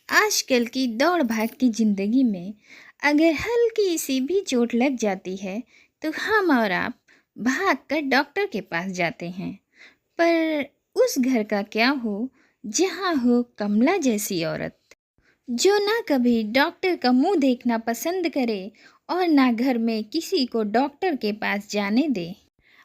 आजकल की दौड़ भाग की ज़िंदगी में अगर हल्की सी भी चोट लग जाती है तो हम और आप भाग कर डॉक्टर के पास जाते हैं। पर उस घर का क्या हो जहाँ हो कमला जैसी औरत जो ना कभी डॉक्टर का मुंह देखना पसंद करे और ना घर में किसी को डॉक्टर के पास जाने दे।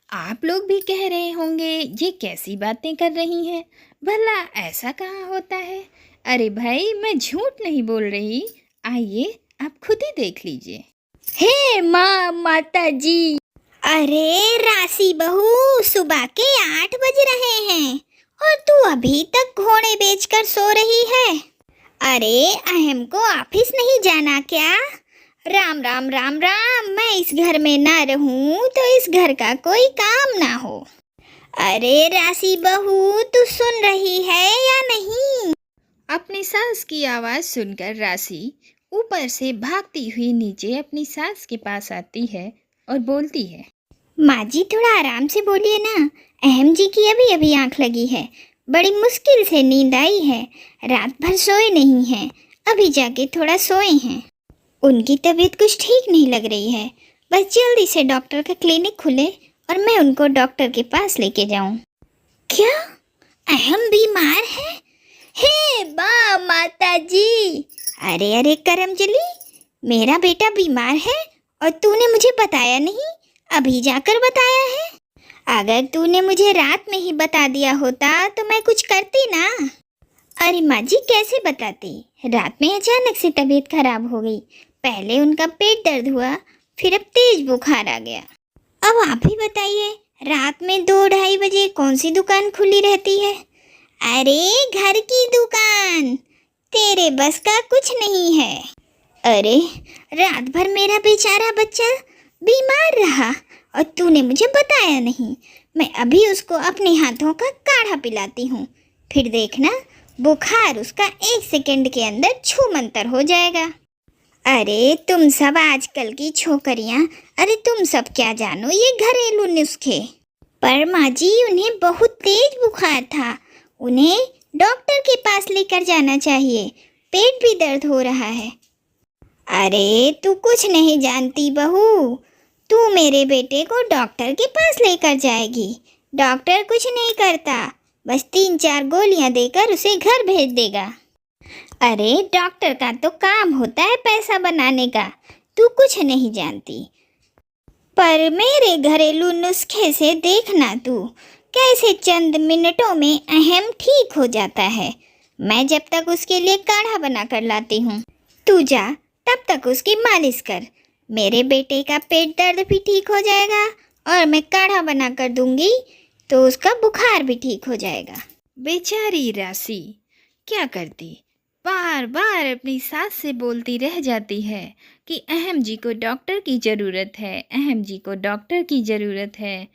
आप लोग भी कह रहे होंगे ये कैसी बातें कर रही हैं, भला ऐसा कहाँ होता है। अरे भाई मैं झूठ नहीं बोल रही, आइए आप खुद ही देख लीजिए। हे माँ, माता जी। अरे राशि बहू, सुबह के 8 बज रहे हैं और तू अभी तक घोड़े बेचकर सो रही है। अरे अहम को ऑफिस नहीं जाना क्या? राम राम राम राम, मैं इस घर में ना रहूं तो इस घर का कोई काम ना हो। अरे राशि बहू, तू सुन रही है या नहीं? अपनी सास की आवाज़ सुनकर राशि ऊपर से भागती हुई नीचे अपनी सास के पास आती है और बोलती है, माँ जी थोड़ा आराम से बोलिए ना। अहम जी की अभी अभी आंख लगी है, बड़ी मुश्किल से नींद आई है, रात भर सोए नहीं हैं, अभी जाके थोड़ा सोए हैं। उनकी तबीयत कुछ ठीक नहीं लग रही है, बस जल्दी से डॉक्टर का क्लिनिक खुले और मैं उनको डॉक्टर के पास लेके जाऊं। क्या अहम बीमार है? हे बा माता जी। अरे अरे करमजली, मेरा बेटा बीमार है और तूने मुझे बताया नहीं, अभी जाकर बताया है। अगर तूने मुझे रात में ही बता दिया होता तो मैं कुछ करती ना। अरे माँ जी कैसे बताती, रात में अचानक से तबीयत खराब हो गई। पहले उनका पेट दर्द हुआ, फिर अब तेज बुखार आ गया। अब आप ही बताइए, रात में 2-2:30 बजे कौन सी दुकान खुली रहती है? अरे घर की दुकान, तेरे बस का कुछ नहीं है। अरे रात भर मेरा बेचारा बच्चा बीमार रहा और तूने मुझे बताया नहीं। मैं अभी उसको अपने हाथों का काढ़ा पिलाती हूँ, फिर देखना बुखार उसका 1 सेकंड के अंदर छूमंतर हो जाएगा। अरे तुम सब आजकल की छोकरियाँ, अरे तुम सब क्या जानो ये घरेलू नुस्खे। पर माँ जी उन्हें बहुत तेज बुखार था, उन्हें डॉक्टर के पास लेकर जाना चाहिए, पेट भी दर्द हो रहा है। अरे तू कुछ नहीं जानती बहू, तू मेरे बेटे को डॉक्टर के पास लेकर जाएगी। डॉक्टर कुछ नहीं करता, बस 3-4 गोलियां देकर उसे घर भेज देगा। अरे डॉक्टर का तो काम होता है पैसा बनाने का, तू कुछ नहीं जानती। पर मेरे घरेलू नुस्खे से देखना तू कैसे चंद मिनटों में अहम ठीक हो जाता है। मैं जब तक उसके लिए काढ़ा बना कर लाती हूँ, तू जा तब तक उसकी मालिश कर। मेरे बेटे का पेट दर्द भी ठीक हो जाएगा और मैं काढ़ा बना कर दूंगी तो उसका बुखार भी ठीक हो जाएगा। बेचारी राशि क्या करती, बार बार अपनी सास से बोलती रह जाती है कि अहम जी को डॉक्टर की ज़रूरत है, अहम जी को डॉक्टर की ज़रूरत है।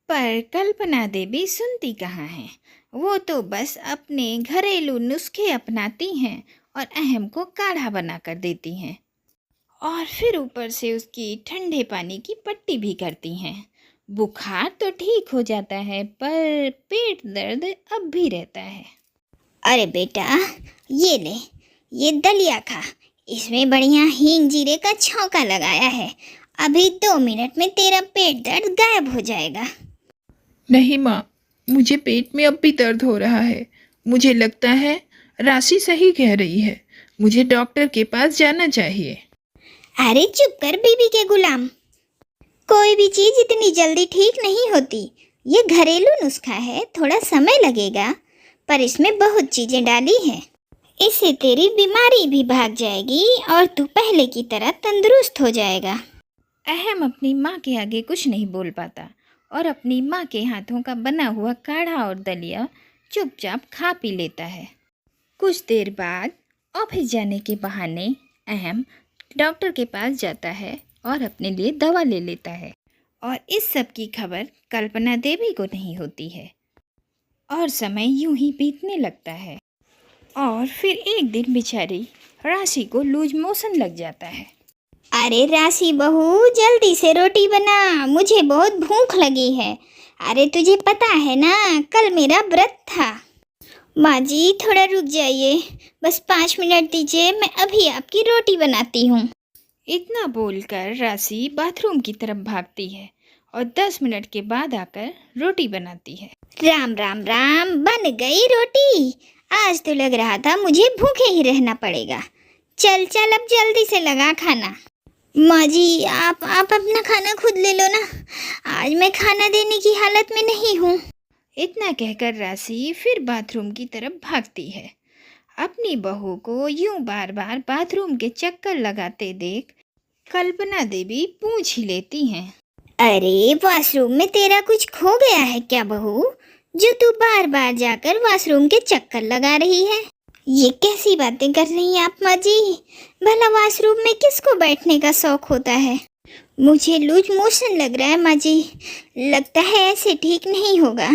पर कल्पना देवी सुनती कहाँ है, वो तो बस अपने घरेलू नुस्खे अपनाती हैं और अहम को काढ़ा बना कर देती हैं और फिर ऊपर से उसकी ठंडे पानी की पट्टी भी करती हैं। बुखार तो ठीक हो जाता है पर पेट दर्द अब भी रहता है। अरे बेटा ये ले, ये दलिया खा, इसमें बढ़िया हींग जीरे का छौंका लगाया है, अभी 2 मिनट में तेरा पेट दर्द गायब हो जाएगा। नहीं माँ, मुझे पेट में अब भी दर्द हो रहा है। मुझे लगता है राशि सही कह रही है, मुझे डॉक्टर के पास जाना चाहिए। अरे चुप कर बीबी के गुलाम, कोई भी चीज़ इतनी जल्दी ठीक नहीं होती। ये घरेलू नुस्खा है, थोड़ा समय लगेगा पर इसमें बहुत चीज़ें डाली हैं, इससे तेरी बीमारी भी भाग जाएगी और तू पहले की तरह तंदुरुस्त हो जाएगा। अहम अपनी माँ के आगे कुछ नहीं बोल पाता और अपनी माँ के हाथों का बना हुआ काढ़ा और दलिया चुपचाप खा पी लेता है। कुछ देर बाद ऑफिस जाने के बहाने अहम डॉक्टर के पास जाता है और अपने लिए दवा ले लेता है और इस सब की खबर कल्पना देवी को नहीं होती है और समय यूं ही बीतने लगता है और फिर एक दिन बेचारी राशि को लूज मोशन लग जाता है। अरे राशि बहू जल्दी से रोटी बना, मुझे बहुत भूख लगी है। अरे तुझे पता है ना कल मेरा व्रत था। माँ जी थोड़ा रुक जाइए, बस 5 मिनट दीजिए, मैं अभी आपकी रोटी बनाती हूँ। इतना बोलकर राशि बाथरूम की तरफ भागती है और 10 मिनट के बाद आकर रोटी बनाती है। राम राम राम, बन गई रोटी। आज तो लग रहा था मुझे भूखे ही रहना पड़ेगा। चल चल अब जल्दी से लगा खाना। माँ जी आप अपना खाना खुद ले लो ना, आज मैं खाना देने की हालत में नहीं हूँ। इतना कहकर राशि फिर बाथरूम की तरफ भागती है। अपनी बहू को यूं बार बार बाथरूम के चक्कर लगाते देख कल्पना देवी पूछ ही लेती हैं। अरे वॉशरूम में तेरा कुछ खो गया है क्या बहू, जो तू बार बार जाकर वॉशरूम के चक्कर लगा रही है? ये कैसी बातें कर रही हैं आप माँ जी? भला वॉशरूम में किसको बैठने का शौक होता है? मुझे लूज मोशन लग रहा है माँ जी, लगता है ऐसे ठीक नहीं होगा।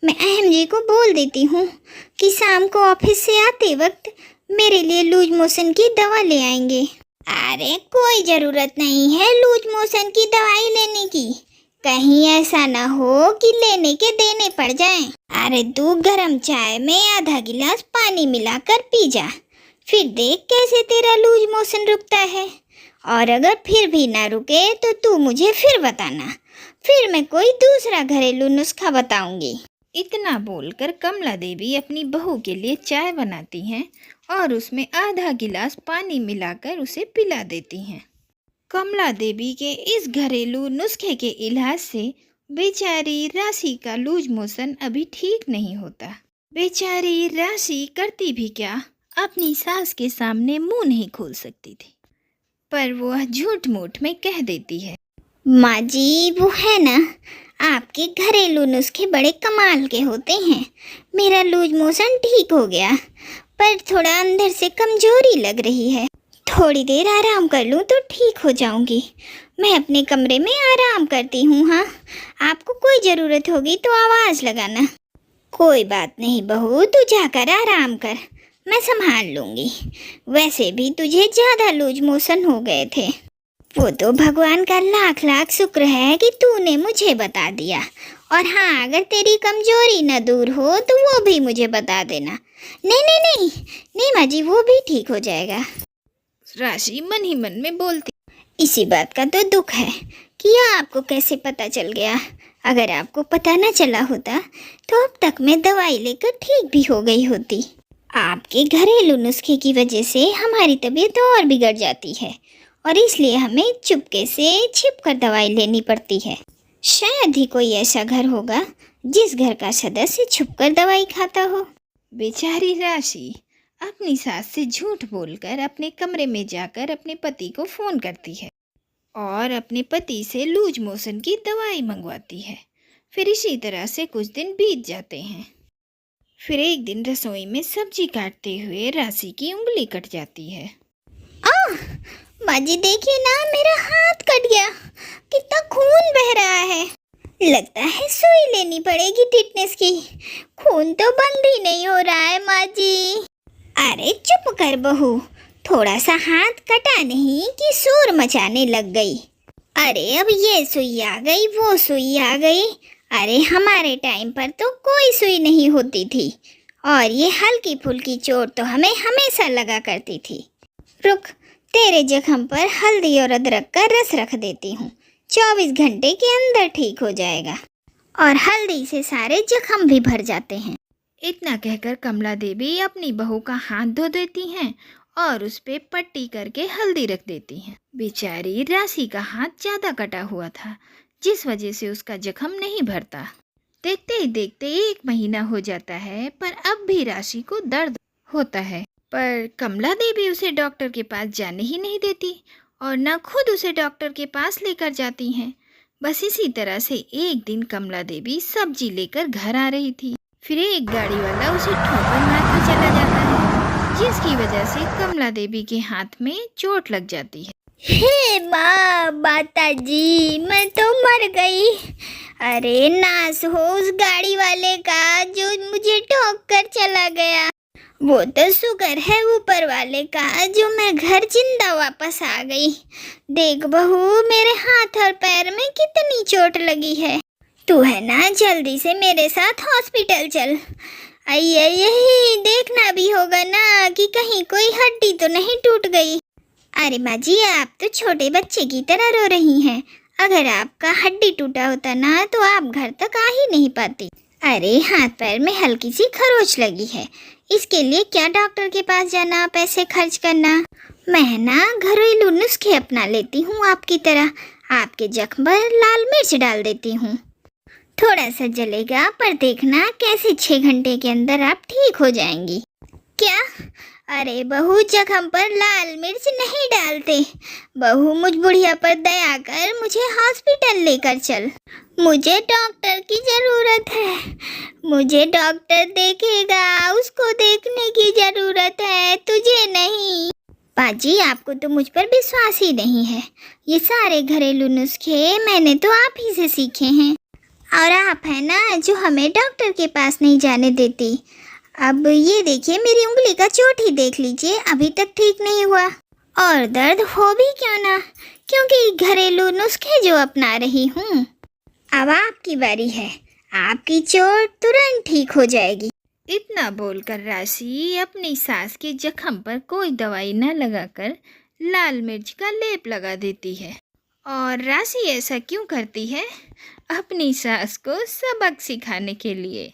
मैं अहम जी को बोल देती हूँ कि शाम को ऑफिस से आते वक्त मेरे लिए लूज मोशन की दवा ले आएंगे। अरे कोई ज़रूरत नहीं है लूज मोशन की दवाई लेने की, कहीं ऐसा ना हो कि लेने के देने पड़ जाएं। अरे तू गरम चाय में आधा गिलास पानी मिलाकर पी जा, फिर देख कैसे तेरा लूज मोशन रुकता है। और अगर फिर भी ना रुके तो तू मुझे फिर बताना, फिर मैं कोई दूसरा घरेलू नुस्खा बताऊंगी। इतना बोलकर कमला देवी अपनी बहू के लिए चाय बनाती हैं और उसमें आधा गिलास पानी मिलाकर उसे पिला देती हैं। कमला देवी के इस घरेलू नुस्खे के इलाज से बेचारी राशि का लूज मोशन अभी ठीक नहीं होता। बेचारी राशि करती भी क्या, अपनी सास के सामने मुंह नहीं खोल सकती थी, पर वह झूठ मूठ में कह देती है। माँ जी वो है ना, आपके घरेलू नुस्खे बड़े कमाल के होते हैं। मेरा लूज मोशन ठीक हो गया, पर थोड़ा अंदर से कमजोरी लग रही है। थोड़ी देर आराम कर लूँ तो ठीक हो जाऊंगी। मैं अपने कमरे में आराम करती हूँ। हाँ, आपको कोई ज़रूरत होगी तो आवाज़ लगाना। कोई बात नहीं बहू, तू जाकर आराम कर, मैं संभाल लूँगी। वैसे भी तुझे ज़्यादा लूज मोशन हो गए थे। वो तो भगवान का लाख लाख शुक्र है कि तूने मुझे बता दिया। और हाँ, अगर तेरी कमजोरी न दूर हो तो वो भी मुझे बता देना। नहीं नहीं नहीं नहीं माँ जी, वो भी ठीक हो जाएगा। राशि मन ही मन में बोलती। इसी बात का तो दुख है कि आपको कैसे पता चल गया। अगर आपको पता न चला होता तो अब तक मैं दवाई लेकर ठीक भी हो गई होती। आपके घरेलू नुस्खे की वजह से हमारी तबीयत और बिगड़ जाती है और इसलिए हमें चुपके से छिपकर दवाई लेनी पड़ती है। शायद ही कोई ऐसा घर होगा जिस घर का सदस्य छुपकर दवाई खाता हो। बेचारी राशि अपनी सास से झूठ बोलकर अपने कमरे में जाकर अपने पति को फ़ोन करती है और अपने पति से लूज मोशन की दवाई मंगवाती है। फिर इसी तरह से कुछ दिन बीत जाते हैं। फिर एक दिन रसोई में सब्जी काटते हुए राशि की उंगली कट जाती है। माँ जी देखिए ना, मेरा हाथ कट गया, कितना खून बह रहा है। लगता है सुई लेनी पड़ेगी टिटनेस की। खून तो बंद ही नहीं हो रहा है माँ जी। अरे चुप कर बहू, थोड़ा सा हाथ कटा नहीं कि शोर मचाने लग गई। अरे अब ये सुई आ गई, वो सुई आ गई। अरे हमारे टाइम पर तो कोई सुई नहीं होती थी और ये हल्की फुल्की चोट तो हमें हमेशा लगा करती थी। रुक, तेरे जख्म पर हल्दी और अदरक का रस रख देती हूँ, 24 घंटे के अंदर ठीक हो जाएगा। और हल्दी से सारे जख्म भी भर जाते हैं। इतना कहकर कमला देवी अपनी बहू का हाथ धो देती हैं और उस पे पट्टी करके हल्दी रख देती हैं। बेचारी राशि का हाथ ज़्यादा कटा हुआ था, जिस वजह से उसका जख्म नहीं भरता। देखते ही देखते 1 महीना हो जाता है, पर अब भी राशि को दर्द होता है। पर कमला देवी उसे डॉक्टर के पास जाने ही नहीं देती और न खुद उसे डॉक्टर के पास लेकर जाती हैं। बस इसी तरह से एक दिन कमला देवी सब्जी लेकर घर आ रही थी। फिर एक गाड़ी वाला उसे ठोकर मार कर चला जाता है, जिसकी वजह से कमला देवी के हाथ में चोट लग जाती है। हे माँ, माता जी, मैं तो मर गई। अरे नाश हो उस गाड़ी वाले का जो मुझे ठोक कर चला गया। वो तो शुक्र है ऊपर वाले का जो मैं घर जिंदा वापस आ गई। देख बहू, मेरे हाथ और पैर में कितनी चोट लगी है। तू है ना, जल्दी से मेरे साथ हॉस्पिटल चल। यही देखना भी होगा ना कि कहीं कोई हड्डी तो नहीं टूट गई। अरे माँ जी, आप तो छोटे बच्चे की तरह रो रही हैं। अगर आपका हड्डी टूटा होता ना तो आप घर तक आ ही नहीं पाती। अरे हाथ पैर में हल्की सी खरोच लगी है, इसके लिए क्या डॉक्टर के पास जाना, पैसे खर्च करना। मैं ना घरेलू नुस्खे अपना लेती हूँ आपकी तरह। आपके जख्म पर लाल मिर्च डाल देती हूँ। थोड़ा सा जलेगा पर देखना कैसे 6 घंटे के अंदर आप ठीक हो जाएंगी। क्या? अरे बहू, जख्म पर लाल मिर्च नहीं डालते। बहू, मुझ बुढ़िया पर दया कर मुझे हॉस्पिटल लेकर चल। मुझे डॉक्टर की ज़रूरत है। मुझे डॉक्टर देखेगा, उसको देखने की ज़रूरत है, तुझे नहीं। पाजी, आपको तो मुझ पर विश्वास ही नहीं है। ये सारे घरेलू नुस्खे मैंने तो आप ही से सीखे हैं। और आप है ना जो हमें डॉक्टर के पास नहीं जाने देती। अब ये देखिए, मेरी उंगली का चोट ही देख लीजिए, अभी तक ठीक नहीं हुआ। और दर्द हो भी क्यों ना, क्योंकि घरेलू नुस्खे जो अपना रही हूँ। अब आपकी बारी है, आपकी चोट तुरंत ठीक हो जाएगी। इतना बोलकर राशि अपनी सास के जख्म पर कोई दवाई न लगाकर लाल मिर्च का लेप लगा देती है। और राशि ऐसा क्यों करती है? अपनी सास को सबक सिखाने के लिए।